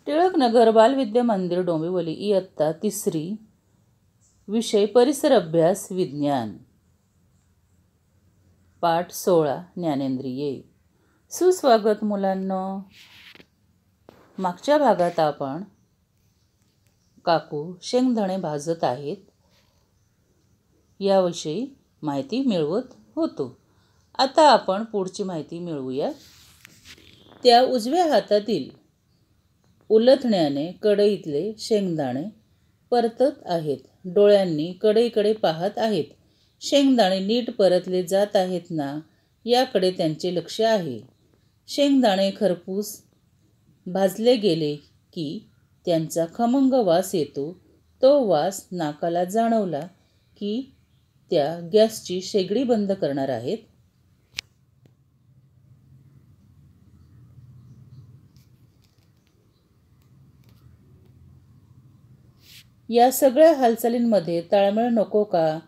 टिळकनगर बालविद्या मंदिर डोंबिवली इयत्ता 3री. विषय परिसर अभ्यास विज्ञान. पाठ 16 ज्ञानेंद्रिये. सुस्वागत मुलांनो. मागच्या भागात आपण काकू शेंगदाणे भाजत आहेत याविषयी माहिती मिळवत होतो. आता आपण पुढची माहिती मिळवूया. त्या उजव्या हातातील उलथण्याने कढईतले शेंगदाणे परतत आहेत. डोळ्यांनी कढईकडे पाहत आहेत. शेंगदाणे नीट परतले जात आहेत ना याकडे त्यांचे लक्ष आहे. शेंगदाणे खरपूस भाजले गेले की त्यांचा खमंग वास येतो. तो वास नाकाला जाणवला की त्या गॅसची शेगडी बंद करणार आहेत. या सगळ्या हालचालींमध्ये ताळमेळ नको का?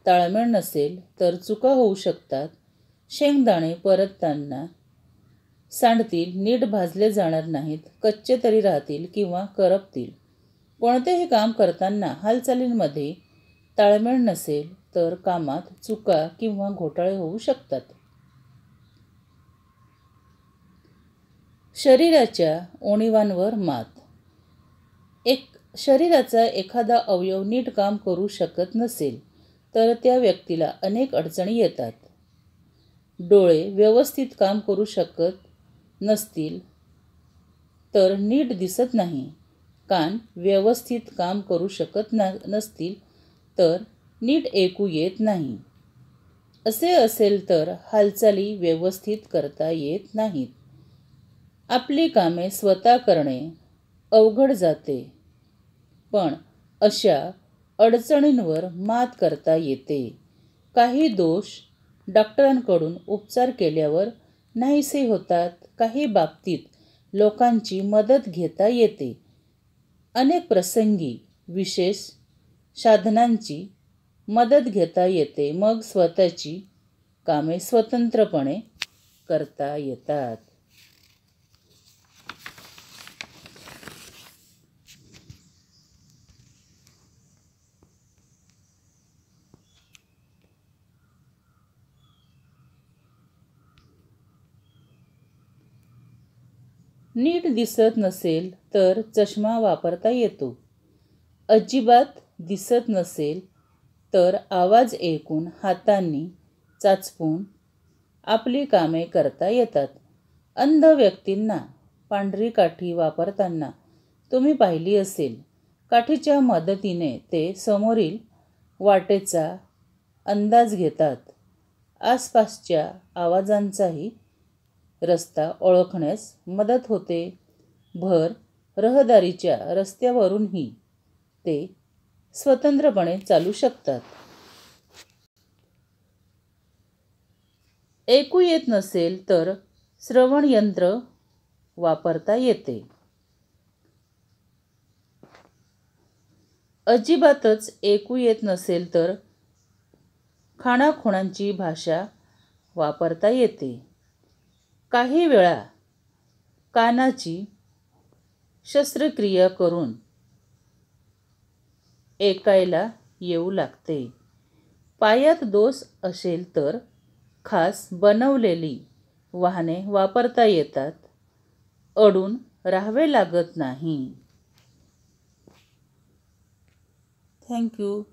ताळमेळ नसेल तर चुका होऊ शकतात. शेंगदाणे परतताना सांडतील, नीट भाजले जाणार नाहीत, कच्चे तरी राहतील किंवा करपतील. कोणतेही काम करताना हालचालींमध्ये ताळमेळ नसेल तर कामात चुका किंवा घोटाळे होऊ शकतात. शरीराच्या उणीवांवर मात. शरीराचा एखादा अवयव नीट काम करू शकत नसेल तर त्या व्यक्तीला अनेक अडचणी येतात. डोळे व्यवस्थित काम करू शकत नसतील तर नीट दिसत नाही. कान व्यवस्थित काम करू शकत नसतील तर नीट ऐकू येत नाही. असे असेल तर हालचाली व्यवस्थित करता येत नाहीत. आपली कामे स्वतः करणे अवघड जाते. पण अशा अडचणींवर मात करता येते. काही दोष डॉक्टरांकडून उपचार केल्यावर नाहीसे होतात. काही बाबतीत लोकांची मदत घेता येते. अनेक प्रसंगी विशेष साधनांची मदत घेता येते. मग स्वतःची कामे स्वतंत्रपणे करता येतात. नीट दिसत नसेल तर चष्मा वापरता येतो. अजिबात दिसत नसेल तर आवाज ऐकून हातांनी चाचपून आपली कामे करता येतात. अंध व्यक्तींना पांढरी काठी वापरताना तुम्ही पाहिली असेल. काठीच्या मदतीने ते समोरील वाटेचा अंदाज घेतात. आसपासच्या आवाजांचाही रस्ता ओळखण्यास मदत होते. भर रहदारीच्या रस्त्यावरूनही ते स्वतंत्रपणे चालू शकतात. ऐकू येत नसेल तर श्रवण यंत्र वापरता येते. अजिबातच ऐकू येत नसेल तर खाणाखुणांची भाषा वापरता येते. काही वेळा कानाची शस्त्रक्रिया करून ऐकायला येऊ लागते. पायात दोष असेल तर खास बनवलेली वाहने वापरता येतात. अडून राहावे लागत नाही. थँक्यू.